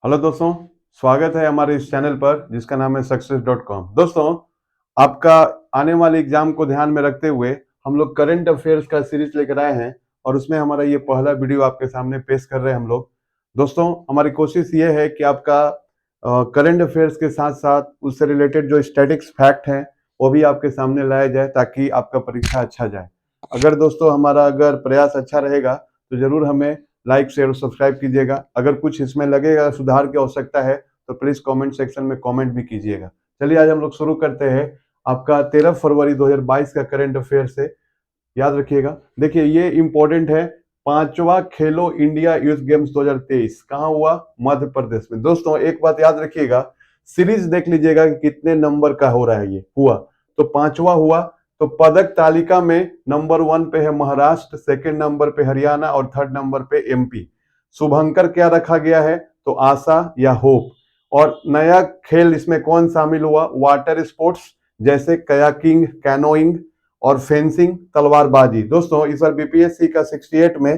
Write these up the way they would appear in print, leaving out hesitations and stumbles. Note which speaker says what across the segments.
Speaker 1: Hello दोस्तों, स्वागत है हमारे इस चैनल पर जिसका नाम है सक्सेस.com। दोस्तों, आपका आने वाले एग्जाम को ध्यान में रखते हुए हम लोग करंट अफेयर्स का सीरीज लेकर आए हैं और उसमें हमारा ये पहला वीडियो आपके सामने पेश कर रहे हैं हम लोग। दोस्तों, हमारी कोशिश ये है कि आपका करंट अफेयर्स के साथ साथ उससे रिलेटेड जो स्टैटिक्स फैक्ट हैं वो भी आपके सामने लाया जाए ताकि आपका परीक्षा अच्छा जाए। अगर दोस्तों हमारा प्रयास अच्छा रहेगा तो जरूर हमें लाइक शेयर और सब्सक्राइब कीजिएगा। अगर कुछ इसमें लगेगा सुधार की आवश्यकता है तो प्लीज कमेंट सेक्शन में कमेंट भी कीजिएगा। चलिए आज हम लोग शुरू करते हैं आपका 13 फरवरी 2022 का करंट अफेयर से। याद रखिएगा, देखिए ये इंपॉर्टेंट है। पांचवा खेलो इंडिया यूथ गेम्स 2023 कहाँ हुआ? मध्य प्रदेश में। दोस्तों एक बात याद रखिएगा, सीरीज देख लीजिएगा कि कितने नंबर का हो रहा है। ये हुआ तो पांचवा हुआ। तो पदक तालिका में नंबर 1 पे है महाराष्ट्र, सेकंड नंबर पे हरियाणा और थर्ड नंबर पे एमपी। शुभंकर क्या रखा गया है? तो आशा या होप। और नया खेल इसमें कौन शामिल हुआ? वाटर स्पोर्ट्स जैसे कयाकिंग, कैनोइंग और फेंसिंग, तलवारबाजी। दोस्तों इस बार बीपीएससी का 68 में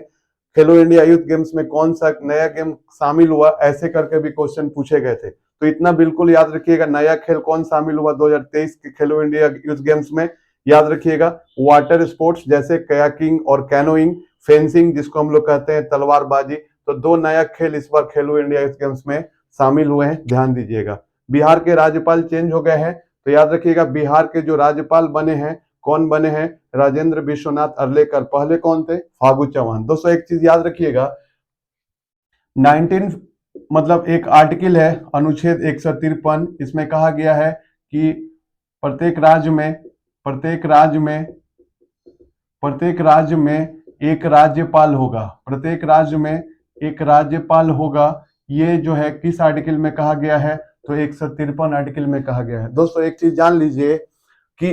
Speaker 1: खेलो इंडिया यूथ गेम्स में कौन सा नया गेम शामिल हुआ, ऐसे करके भी क्वेश्चन पूछे गए थे। तो इतना बिल्कुल याद रखिएगा, नया खेल कौन शामिल हुआ 2023 के खेलो इंडिया यूथ गेम्स में? याद रखिएगा वाटर स्पोर्ट्स जैसे कयाकिंग और कैनोइंग, फेंसिंग जिसको हम लोग कहते हैं तलवारबाजी। तो दो नया खेल इस बार खेलो इंडिया यूथ गेम्स में शामिल हुए हैं, ध्यान दीजिएगा। बिहार के राज्यपाल चेंज हो गए हैं, तो याद रखिएगा बिहार के जो राज्यपाल बने हैं, कौन बने हैं? राजेंद्र विश्वनाथ अर्लेकर। पहले कौन थे? फागू चौहान। दोस्तों एक चीज याद रखिएगा, 19 मतलब एक आर्टिकल है अनुच्छेद 153, इसमें कहा गया है कि प्रत्येक राज्य में प्रत्येक राज्य में प्रत्येक राज्य में एक राज्यपाल होगा। प्रत्येक राज्य में एक राज्यपाल होगा। ये जो है किस आर्टिकल में कहा गया है? तो 153 आर्टिकल में कहा गया है। दोस्तों एक चीज जान लीजिए कि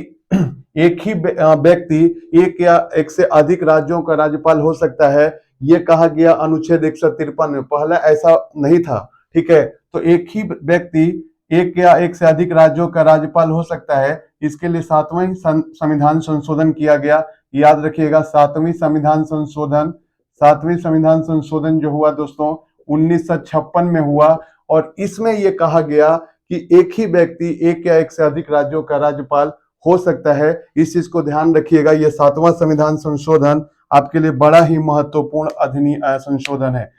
Speaker 1: एक ही व्यक्ति एक या एक से अधिक राज्यों का राज्यपाल हो सकता है। ये कहा गया अनुच्छेद 153 में, पहला ऐसा नहीं था। ठीक है, तो एक ही व्यक्ति एक या एक से अधिक राज्यों का राज्यपाल हो सकता है। इसके लिए 7वां संविधान संशोधन किया गया। याद रखिएगा 7वीं संविधान संशोधन जो हुआ दोस्तों 1956 में हुआ। और इसमें यह कहा गया कि एक ही व्यक्ति एक या एक से अधिक राज्यों का राज्यपाल हो सकता है। इस चीज को ध्यान रखिएगा, यह 7वां संविधान संशोधन आपके लिए बड़ा ही महत्वपूर्ण संशोधन है।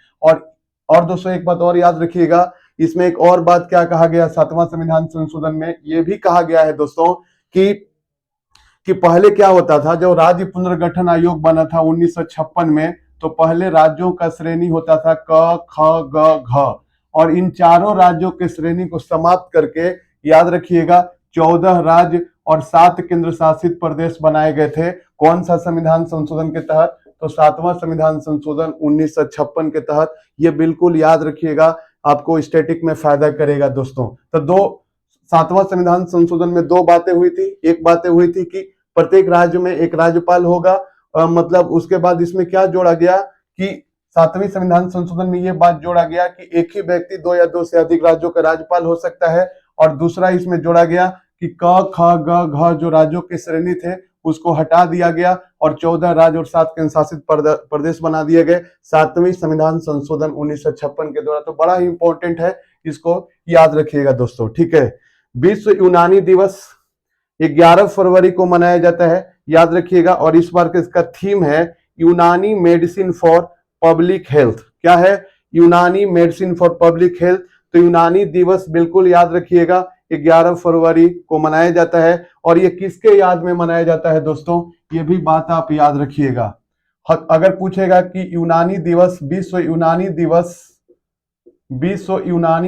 Speaker 1: और दोस्तों एक बात और याद रखिएगा, इसमें एक और बात क्या कहा गया 7वां संविधान संशोधन में? यह भी कहा गया है दोस्तों कि पहले क्या होता था, जब राज्य पुनर्गठन आयोग बना था 1956 में, तो पहले राज्यों का श्रेणी होता था क ख ग घ। और इन चारों राज्यों के श्रेणी को समाप्त करके याद रखिएगा 14 राज्य और 7 केंद्र शासित प्रदेश बनाए गए थे। कौन सा संविधान संशोधन के तहत? तो 7वां संविधान संशोधन 1956 के तहत। ये बिल्कुल याद रखिएगा, आपको स्टैटिक में फायदा करेगा दोस्तों। तो 7वां संविधान संशोधन में दो बातें हुई थी। एक बातें हुई थी कि प्रत्येक राज्य में एक राज्यपाल होगा, मतलब उसके बाद इसमें क्या जोड़ा गया कि 7वें संविधान संशोधन में यह बात जोड़ा गया कि एक ही व्यक्ति दो या दो से अधिक राज्यों का राज्यपाल हो सकता है। और दूसरा इसमें जोड़ा गया कि क ख ग घ जो राज्यों के श्रेणी थे उसको हटा दिया गया और 14 राज्य और 7 केंद्र शासित प्रदेश बना दिए गए 7वें संविधान संशोधन 1956 के द्वारा। तो बड़ा ही इंपॉर्टेंट है, इसको याद रखिएगा दोस्तों। ठीक है, विश्व यूनानी दिवस 11 फरवरी को मनाया जाता है, याद रखिएगा। और इस बार का इसका थीम है यूनानी मेडिसिन फॉर पब्लिक हेल्थ। क्या है? यूनानी मेडिसिन फॉर पब्लिक हेल्थ। तो यूनानी दिवस बिल्कुल याद रखिएगा 11 फरवरी को मनाया जाता है। और ये किसके याद में मनाया जाता है दोस्तों? ये भी बात आप याद रखिएगा। अगर पूछेगा कि यूनानी दिवस, विश्व यूनानी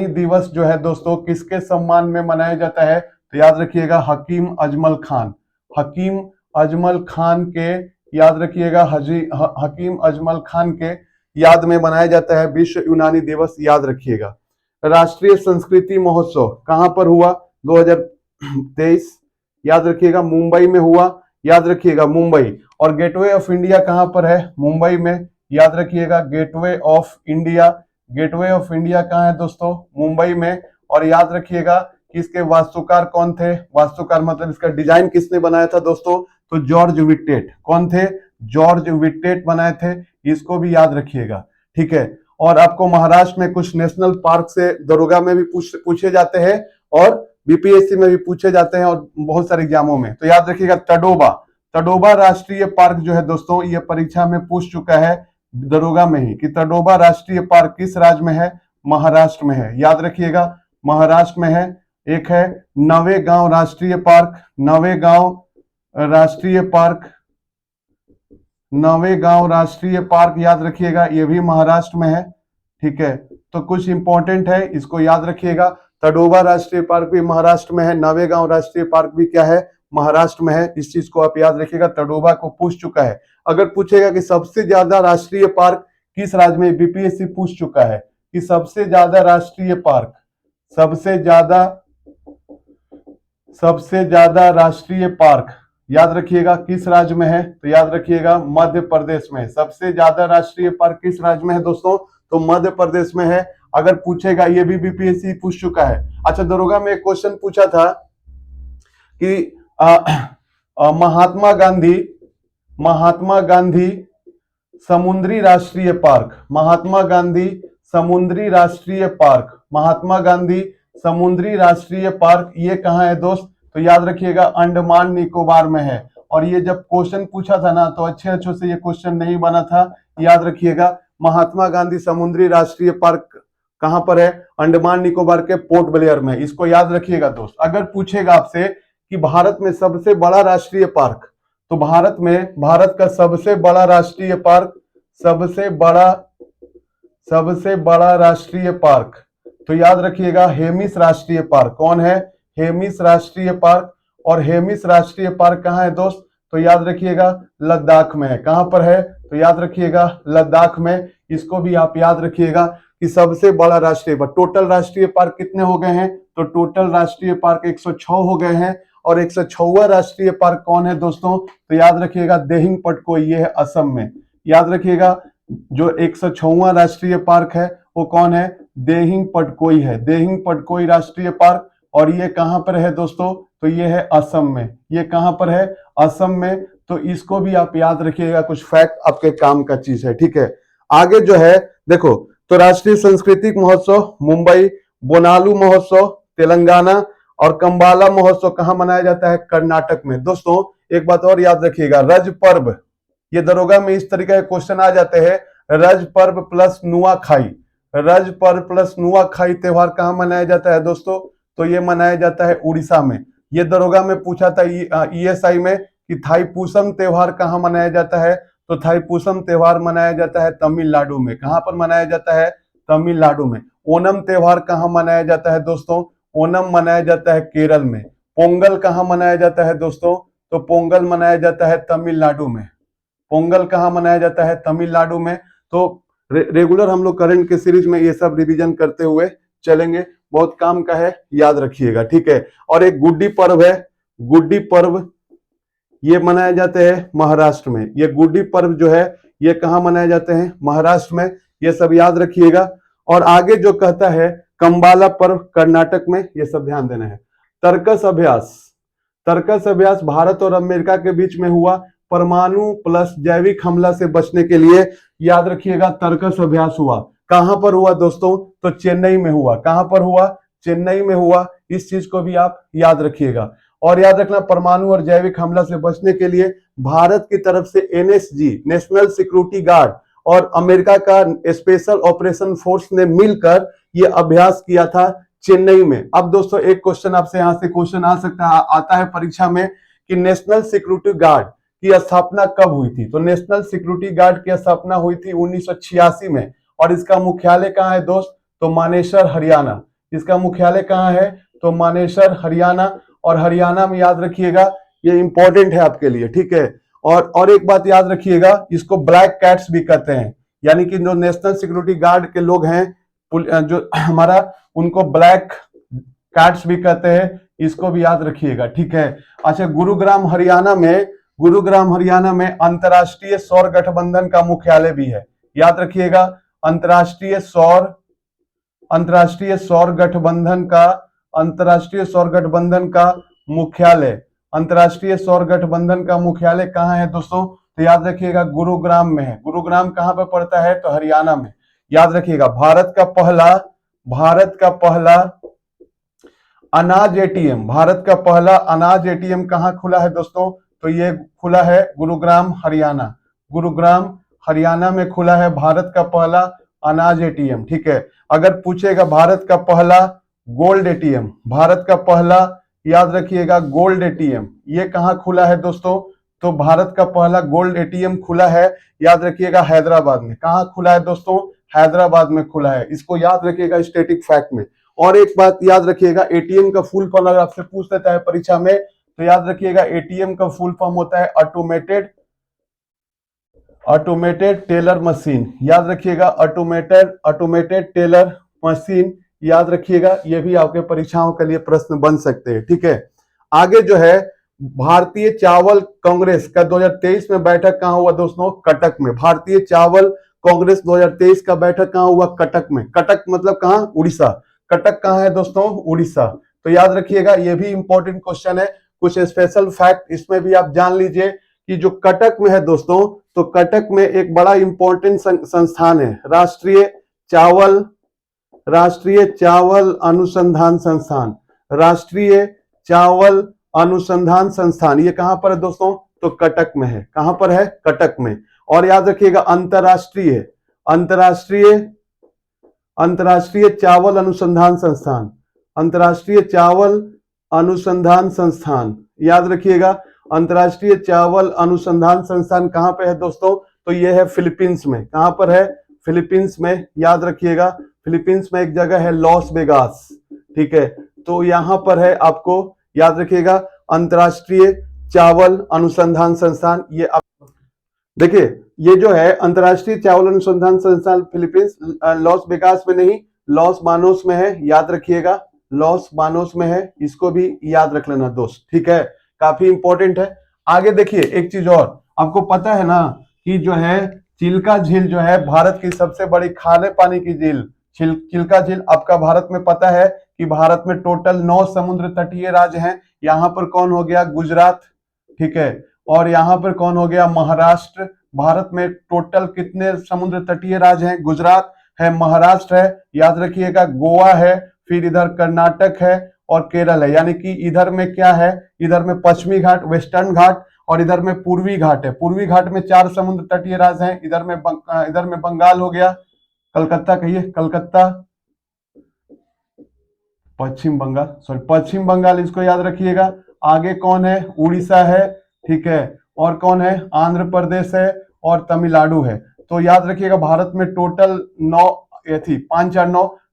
Speaker 1: दिवस जो है दोस्तों किसके सम्मान में मनाया जाता है? तो याद रखिएगा हकीम अजमल खान। हकीम अजमल खान के, याद रखिएगा हकीम अजमल खान के याद में मनाया जाता है विश्व यूनानी दिवस, याद रखिएगा। राष्ट्रीय संस्कृति महोत्सव कहां पर हुआ 2023? याद रखिएगा मुंबई में हुआ, याद रखिएगा मुंबई। और गेटवे ऑफ इंडिया कहां पर है? मुंबई में, याद रखिएगा gateway of India. Gateway of India कहां है दोस्तों? मुंबई में। और याद रखिएगा कि इसके वास्तुकार कौन थे? वास्तुकार मतलब इसका डिजाइन किसने बनाया था दोस्तों? तो जॉर्ज विट्टेट। कौन थे? जॉर्ज विट्टेट बनाए थे, इसको भी याद रखिएगा। ठीक है, और आपको महाराष्ट्र में कुछ नेशनल पार्क से दरोगा में भी पूछे जाते हैं और बीपीएससी में भी पूछे जाते हैं और बहुत सारे एग्जामों में। तो याद रखिएगा तडोबा, तडोबा राष्ट्रीय पार्क जो है दोस्तों, ये परीक्षा में पूछ चुका है दरोगा में ही कि तडोबा राष्ट्रीय पार्क किस राज्य में है, महाराष्ट्र में है। याद रखिएगा महाराष्ट्र में है। एक है नवेगांव राष्ट्रीय पार्क, नवेगांव राष्ट्रीय पार्क, नवेगांव राष्ट्रीय पार्क याद रखिएगा, ये भी महाराष्ट्र में है। ठीक है, तो कुछ इंपॉर्टेंट है, इसको याद रखिएगा। तडोबा राष्ट्रीय पार्क भी महाराष्ट्र में है, नवेगांव राष्ट्रीय पार्क भी क्या है, महाराष्ट्र में है। इस चीज को आप याद रखिएगा, तडोबा को पूछ चुका है। अगर पूछेगा कि सबसे ज्यादा राष्ट्रीय पार्क किस राज्य में, बीपीएससी पूछ चुका है कि सबसे ज्यादा राष्ट्रीय पार्क, सबसे ज्यादा राष्ट्रीय पार्क याद रखिएगा किस राज्य में है, तो याद रखिएगा मध्य प्रदेश में। सबसे ज्यादा राष्ट्रीय पार्क किस राज्य में है दोस्तों, तो मध्य प्रदेश में है। अगर पूछेगा, ये भी बीपीएससी पूछ चुका है। अच्छा, दरोगा में एक क्वेश्चन पूछा था कि महात्मा गांधी समुद्री राष्ट्रीय पार्क, महात्मा गांधी समुद्री राष्ट्रीय पार्क, महात्मा गांधी समुद्री राष्ट्रीय पार्क ये कहाँ है दोस्त, तो याद रखिएगा अंडमान निकोबार में है। और ये जब क्वेश्चन पूछा था ना, तो अच्छे से ये क्वेश्चन नहीं बना था। याद रखिएगा महात्मा गांधी समुद्री राष्ट्रीय पार्क कहां पर है, अंडमान निकोबार के पोर्ट ब्लेयर में। इसको याद रखिएगा दोस्त। अगर पूछेगा आपसे कि भारत में सबसे बड़ा राष्ट्रीय पार्क, तो भारत का सबसे बड़ा राष्ट्रीय पार्क, सबसे बड़ा राष्ट्रीय पार्क, तो याद रखिएगा हेमिस राष्ट्रीय पार्क। कौन है, हेमिस राष्ट्रीय पार्क। और हेमिस राष्ट्रीय पार्क कहाँ है दोस्त, तो याद रखिएगा लद्दाख में है। कहां पर है, तो याद रखिएगा लद्दाख में। इसको भी आप याद रखिएगा कि सबसे बड़ा राष्ट्रीय पार्क। टोटल राष्ट्रीय पार्क कितने हो गए हैं, तो टोटल राष्ट्रीय पार्क 106 हो गए हैं। और 106वां राष्ट्रीय पार्क कौन है दोस्तों, तो याद रखिएगा देहिंग पटकोई, ये है असम में। याद रखिएगा जो 106वां राष्ट्रीय पार्क है वो कौन है, देहिंग पटकोई है, देहिंग पटकोई राष्ट्रीय पार्क। और ये कहां पर है दोस्तों, तो ये है असम में। ये कहां पर है, असम में। तो इसको भी आप याद रखिएगा, कुछ फैक्ट आपके काम का चीज है। ठीक है, आगे जो है देखो, तो राष्ट्रीय सांस्कृतिक महोत्सव मुंबई, बोनालू महोत्सव तेलंगाना और कंबाला महोत्सव कहां मनाया जाता है, कर्नाटक में। दोस्तों एक बात और याद रखिएगा, रज पर्व, ये दरोगा में इस तरीके के क्वेश्चन आ जाते हैं। रज पर्व प्लस नुआखाई, रज पर्व प्लस नुआखाई त्योहार कहां मनाया जाता है दोस्तों, तो ये मनाया जाता है उड़ीसा में। ये दरोगा में पूछा था ईएसआई में कि थाईपुसम त्योहार कहां मनाया जाता है, तो थाईपुसम त्योहार मनाया जाता है तमिलनाडु में। कहां पर मनाया जाता है, तमिलनाडु में। ओणम त्योहार कहां मनाया जाता है दोस्तों, ओणम मनाया जाता है केरल में। पोंगल कहां मनाया जाता है दोस्तों, तो पोंगल मनाया जाता है तमिलनाडु में। पोंगल कहां मनाया जाता है, तमिलनाडु में। तो रेगुलर हम लोग करंट के सीरीज में ये सब रिवीजन करते हुए चलेंगे, बहुत काम का है, याद रखिएगा। ठीक है, और एक गुड्डी पर्व है, गुड्डी पर्व ये मनाए जाते हैं महाराष्ट्र में। ये गुड्डी पर्व जो है ये कहां मनाए जाते हैं, महाराष्ट्र में। ये सब याद रखिएगा। और आगे जो कहता है कंबाला पर्व कर्नाटक में, ये सब ध्यान देना है। तर्कस अभ्यास, तर्कस अभ्यास भारत और अमेरिका के बीच में हुआ परमाणु प्लस जैविक हमला से बचने के लिए। याद रखिएगा तर्कस अभ्यास हुआ, कहां पर हुआ दोस्तों, तो चेन्नई में हुआ। कहां पर हुआ, चेन्नई में हुआ। इस चीज को भी आप याद रखिएगा। और याद रखना परमाणु और जैविक हमला से बचने के लिए भारत की तरफ से एनएसजी, नेशनल सिक्योरिटी गार्ड, और अमेरिका का स्पेशल ऑपरेशन फोर्स ने मिलकर यह अभ्यास किया था चेन्नई में। अब दोस्तों एक क्वेश्चन आपसे यहां से क्वेश्चन आ सकता है, आता है परीक्षा में कि नेशनल सिक्योरिटी गार्ड की स्थापना कब हुई थी, तो नेशनल सिक्योरिटी गार्ड की स्थापना हुई थी 1986 में। और इसका मुख्यालय कहां है दोस्त, तो मानेसर हरियाणा। इसका मुख्यालय कहां है, तो मानेसर हरियाणा। और हरियाणा में याद रखिएगा, ये इंपॉर्टेंट है आपके लिए। ठीक है, और एक बात याद रखिएगा, इसको ब्लैक कैट्स भी कहते हैं, यानी कि जो नेशनल सिक्योरिटी गार्ड के लोग हैं जो हमारा, उनको ब्लैक कैट्स भी कहते हैं। इसको भी याद रखिएगा। ठीक है, अच्छा, गुरुग्राम हरियाणा में अंतरराष्ट्रीय सौर गठबंधन का मुख्यालय भी है। याद रखिएगा अंतरराष्ट्रीय सौर गठबंधन का मुख्यालय, अंतरराष्ट्रीय सौर गठबंधन का मुख्यालय कहां है दोस्तों, तो याद रखिएगा गुरुग्राम में है। गुरुग्राम कहां पर पड़ता है, तो हरियाणा में। याद रखिएगा भारत का पहला अनाज एटीएम, भारत का पहला अनाज एटीएम कहां खुला है दोस्तों? तो ये खुला है गुरुग्राम हरियाणा, गुरुग्राम हरियाणा में खुला है भारत का पहला अनाज एटीएम। ठीक है, अगर पूछेगा भारत का पहला गोल्ड एटीएम, भारत का पहला, याद रखिएगा गोल्ड एटीएम, ये कहां खुला है दोस्तों? तो भारत का पहला गोल्ड एटीएम खुला है, याद रखिएगा हैदराबाद में। कहां खुला है दोस्तों? हैदराबाद में खुला है। इसको याद रखिएगा स्टैटिक फैक्ट में। और एक बात याद रखिएगा, एटीएम का फुल फॉर्म अगर आपसे पूछ लेता है परीक्षा में, तो याद रखिएगा एटीएम का फुल फॉर्म होता है ऑटोमेटेड टेलर मशीन। याद रखिएगा ऑटोमेटेड टेलर मशीन, याद रखिएगा, ये भी आपके परीक्षाओं के लिए प्रश्न बन सकते हैं। ठीक है, आगे जो है भारतीय चावल कांग्रेस का 2023 में बैठक कहां हुआ दोस्तों? कटक में। भारतीय चावल कांग्रेस 2023 का बैठक कहां हुआ? कटक में। कटक मतलब कहां? उड़ीसा। कटक कहां है दोस्तों? उड़ीसा। तो याद रखिएगा, ये भी इंपॉर्टेंट क्वेश्चन है। कुछ स्पेशल फैक्ट इसमें भी आप जान लीजिए कि जो कटक में है दोस्तों, तो कटक में एक बड़ा इंपॉर्टेंट संस्थान है, राष्ट्रीय चावल अनुसंधान संस्थान, राष्ट्रीय चावल अनुसंधान संस्थान। ये कहां पर है दोस्तों? तो कटक में है। कहां पर है? कटक में। और याद रखिएगा अंतरराष्ट्रीय चावल अनुसंधान संस्थान, अंतरराष्ट्रीय चावल अनुसंधान संस्थान, याद रखिएगा अंतरराष्ट्रीय चावल अनुसंधान संस्थान कहां पे है दोस्तों? तो ये है फिलीपींस में। कहां पर है? फिलीपींस में। याद रखिएगा फिलीपींस में एक जगह है लॉस वेगास। ठीक है, तो यहां पर है, आपको याद रखिएगा अंतरराष्ट्रीय चावल अनुसंधान संस्थान। ये आप देखिए, ये जो है अंतरराष्ट्रीय चावल अनुसंधान संस्थान फिलीपींस, लॉस वेगास में नहीं, लॉस बानोस में है। याद रखिएगा लॉस बानोस में है, इसको भी याद रख लेना दोस्त। ठीक है, काफी इंपॉर्टेंट है। आगे देखिए एक चीज और, आपको पता है ना कि जो है चिल्का झील जो है भारत की सबसे बड़ी खारे पानी की झील, चिल्का झील आपका भारत में पता है कि भारत में टोटल 9 समुद्र तटीय राज्य हैं। यहाँ पर कौन हो गया? गुजरात। ठीक है, और यहाँ पर कौन हो गया? महाराष्ट्र। भारत में टोटल कितने समुद्र तटीय राज्य हैं? गुजरात है, महाराष्ट्र है, याद रखिएगा गोवा है, फिर इधर कर्नाटक है और केरल है। यानी कि इधर में क्या है? इधर में पश्चिमी घाट, वेस्टर्न घाट, और इधर में पूर्वी घाट है। पूर्वी घाट में 4 समुद्र तटीय राज्य हैं। इधर में बंगाल हो गया, कलकत्ता कहिए, कलकत्ता, पश्चिम बंगाल, इसको याद रखिएगा। आगे कौन है? उड़ीसा है। ठीक है, और कौन है? आंध्र प्रदेश है और तमिलनाडु है। तो याद रखिएगा भारत में टोटल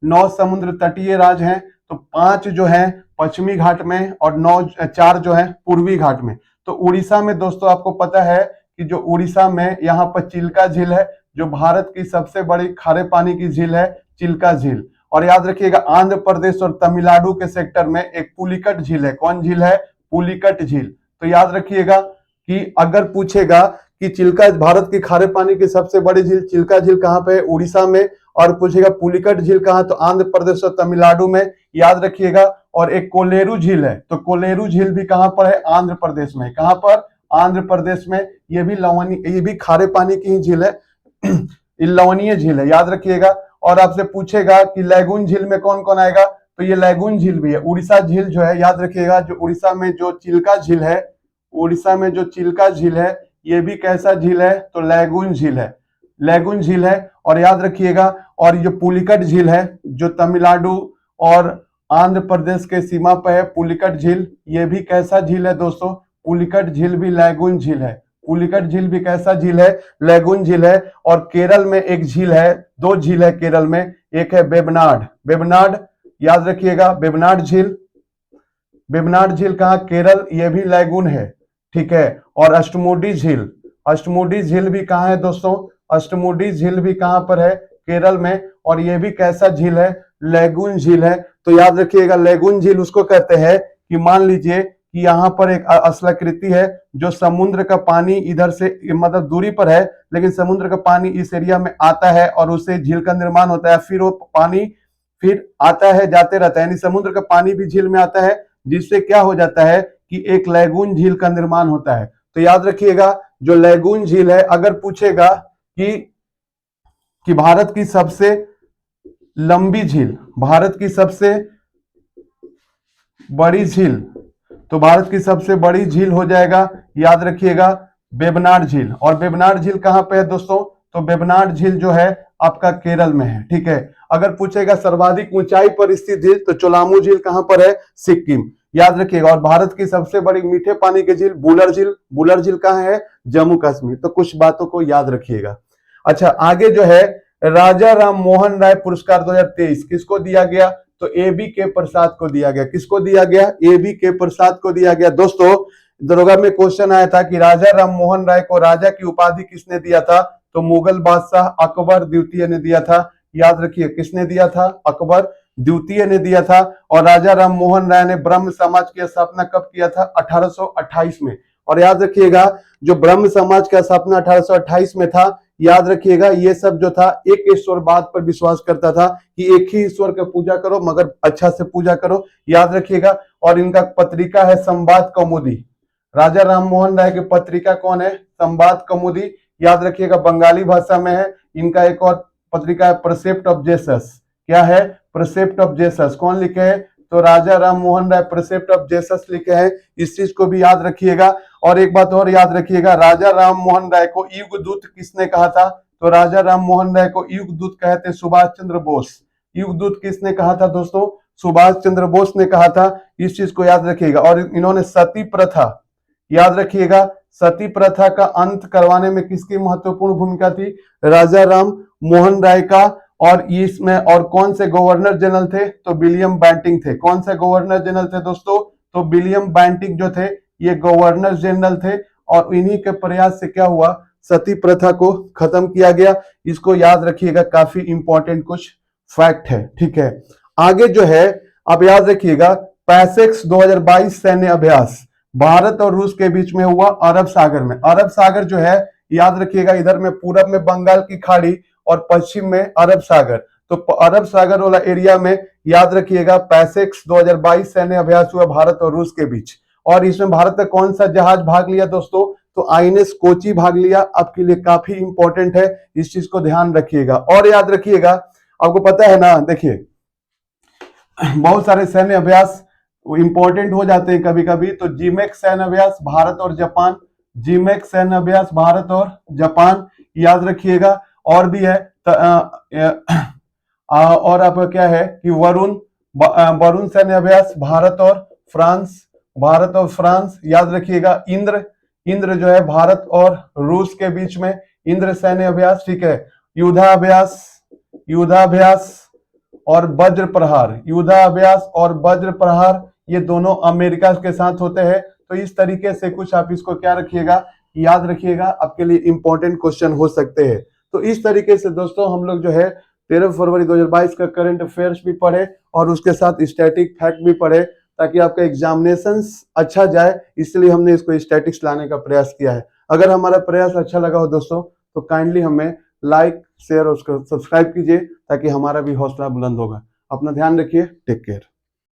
Speaker 1: 9 समुद्र तटीय राज्य हैं। तो 5 जो है पश्चिमी घाट में और 4 जो है पूर्वी घाट में। तो उड़ीसा में दोस्तों आपको पता है कि जो उड़ीसा में यहाँ पर चिल्का झील है, जो भारत की सबसे बड़ी खारे पानी की झील है, चिल्का झील। और याद रखिएगा आंध्र प्रदेश और तमिलनाडु के सेक्टर में एक पुलिकट झील है। कौन झील है? पुलिकट झील। तो याद रखिएगा कि अगर पूछेगा कि चिल्का, भारत की खारे पानी की सबसे बड़ी झील चिल्का झील कहां पे है? उड़ीसा में। और पूछेगा पुलिकट झील कहां? तो आंध्र प्रदेश और तमिलनाडु में, याद रखिएगा। और एक कोलेरू झील है, तो कोलेरू झील भी कहां पर है? आंध्र प्रदेश में। कहां पर? आंध्र प्रदेश में। ये भी खारे पानी की ही झील है, लवणीय झील है, याद रखिएगा। और आपसे पूछेगा कि लैगून झील में कौन कौन आएगा? तो ये लैगून झील भी है। उड़ीसा झील जो है, याद रखिएगा, जो उड़ीसा में जो चिल्का झील है, उड़ीसा में जो चिल्का झील है, ये भी कैसा झील है? तो लैगून झील है, लैगून झील है। और याद रखिएगा, और जो पुलिकट झील है, जो तमिलनाडु और आंध्र प्रदेश के सीमा पर है, पुलिकट झील, ये भी कैसा झील है दोस्तों? पुलिकट झील भी लैगून झील है। पुलिकट झील भी कैसा झील है? लैगून झील है। और केरल में एक झील है, 2 झील है केरल में, एक है बेबनाड, याद रखिएगा बेबनाड झील। बेबनाड झील कहां? केरल, ये भी लैगून है। ठीक है, और अष्टमुडी झील भी कहां है दोस्तों? अष्टमुडी झील भी कहां पर है? केरल में। और ये भी कैसा झील है? लैगून झील है। तो याद रखिएगा लैगून झील उसको कहते हैं कि मान लीजिए कि यहाँ पर एक असलाकृति है, जो समुद्र का पानी इधर से मतलब दूरी पर है, लेकिन समुद्र का पानी इस एरिया में आता है और उससे झील का निर्माण होता है। फिर वो पानी फिर आता है, जाते रहता है, यानी समुद्र का पानी भी झील में आता है, जिससे क्या हो जाता है कि एक लैगून झील का निर्माण होता है। तो याद रखिएगा जो लैगून झील है, अगर पूछेगा कि कि भारत की सबसे लंबी झील, भारत की सबसे बड़ी झील, तो भारत की सबसे बड़ी झील हो जाएगा, याद रखिएगा, वेबनाड झील। और वेबनाड झील कहां पे है दोस्तों? तो वेबनाड झील जो है आपका केरल में है, ठीक है। अगर पूछेगा सर्वाधिक ऊंचाई पर स्थित झील, तो चोलामू झील कहां पर है? सिक्किम, याद रखिएगा। और भारत की सबसे बड़ी मीठे पानी की झील बुलर झील, बुलर झील कहां है? जम्मू कश्मीर। तो कुछ बातों को याद रखिएगा। अच्छा, आगे जो है राजा राम मोहन राय पुरस्कार 2023 किसको दिया गया? तो ए.बी. के प्रसाद को दिया गया। किसको दिया गया? ए.बी. के प्रसाद को दिया गया। दोस्तों, दरोगा में क्वेश्चन आया था कि राजा राम मोहन राय को राजा की उपाधि किसने दिया था? तो मुगल बादशाह अकबर द्वितीय ने दिया था। याद रखिए, किसने दिया था? अकबर द्वितीय ने दिया था। और राजा राम मोहन राय ने ब्रह्म समाज की स्थापना कब किया था? 1828 में। और याद रखिएगा, जो ब्रह्म समाज का स्थापना 1828 में था, याद रखिएगा, ये सब जो था एक ईश्वरवाद पर विश्वास करता था कि एक ही ईश्वर का पूजा करो, मगर अच्छा से पूजा करो, याद रखिएगा। और इनका पत्रिका है संवाद कौमुदी। राजा राम मोहन राय की पत्रिका कौन है? संवाद कौमुदी, याद रखिएगा, बंगाली भाषा में है। इनका एक और पत्रिका है प्रेसेप्ट ऑफ जेसस। क्या है? प्रेसेप्ट ऑफ जेसस। कौन लिखे हैं? तो राजा राम मोहन राय प्रेसेप्ट ऑफ जेसस लिखे हैं। इस चीज को भी याद रखिएगा। और एक बात और याद रखिएगा, राजा राम मोहन राय को युग दूत किसने कहा था? तो राजा राम मोहन राय को युग दूत कहते सुभाष चंद्र बोस। युग दूत किसने कहा था दोस्तों? सुभाष चंद्र बोस ने कहा था। इस चीज को याद रखिएगा। और इन्होंने सती प्रथा, याद रखिएगा, सती प्रथा का अंत करवाने में किसकी महत्वपूर्ण भूमिका थी? राजा राम मोहन राय का। और इसमें और कौन से गवर्नर जनरल थे? तो विलियम बेंटिंक थे। कौन से गवर्नर जनरल थे दोस्तों? तो विलियम बेंटिंक जो थे, ये गवर्नर जनरल थे। और इन्हीं के प्रयास से क्या हुआ? सती प्रथा को खत्म किया गया। इसको याद रखिएगा, काफी इंपॉर्टेंट कुछ फैक्ट है, ठीक है। आगे जो है, आप याद रखिएगा, पैसेक्स 2022 सैन्य अभ्यास भारत और रूस के बीच में हुआ अरब सागर में। अरब सागर जो है, याद रखिएगा, इधर में पूरब में बंगाल की खाड़ी और पश्चिम में अरब सागर। तो अरब सागर वाला एरिया में, याद रखिएगा, पैसेक्स 2022 सैन्य अभ्यास हुआ भारत और रूस के बीच। और इसमें भारत का कौन सा जहाज भाग लिया दोस्तों? तो आईएनएस कोची भाग लिया। आपके लिए काफी इंपॉर्टेंट है, इस चीज को ध्यान रखिएगा। और याद रखिएगा, आपको पता है ना, देखिए, बहुत सारे सैन्य अभ्यास इंपॉर्टेंट हो जाते हैं कभी कभी। तो जीमेक सैन्य अभ्यास भारत और जापान, जीमेक सैन्य अभ्यास भारत और जापान, याद रखिएगा। और भी है और आपका क्या है कि वरुण सैन्य अभ्यास भारत और फ्रांस, भारत और फ्रांस, याद रखिएगा। इंद्र जो है भारत और रूस के बीच में, इंद्र सैन्य अभ्यास, ठीक है। युद्धाभ्यास और वज्र प्रहार, युद्धाभ्यास और वज्र प्रहार, ये दोनों अमेरिका के साथ होते हैं। तो इस तरीके से कुछ आप इसको क्या रखिएगा, याद रखिएगा, आपके लिए इंपॉर्टेंट क्वेश्चन हो सकते हैं। तो इस तरीके से दोस्तों हम लोग जो है 13 फरवरी 2022 का करंट अफेयर्स भी पढ़े और उसके साथ स्टैटिक फैक्ट भी पढ़े, ताकि आपका एग्जामिनेशन अच्छा जाए। इसलिए हमने इसको स्टैटिक्स लाने का प्रयास किया है। अगर हमारा प्रयास अच्छा लगा हो दोस्तों, तो काइंडली हमें लाइक, शेयर और सब्सक्राइब कीजिए, ताकि हमारा भी हौसला बुलंद होगा। अपना ध्यान रखिए। Take care.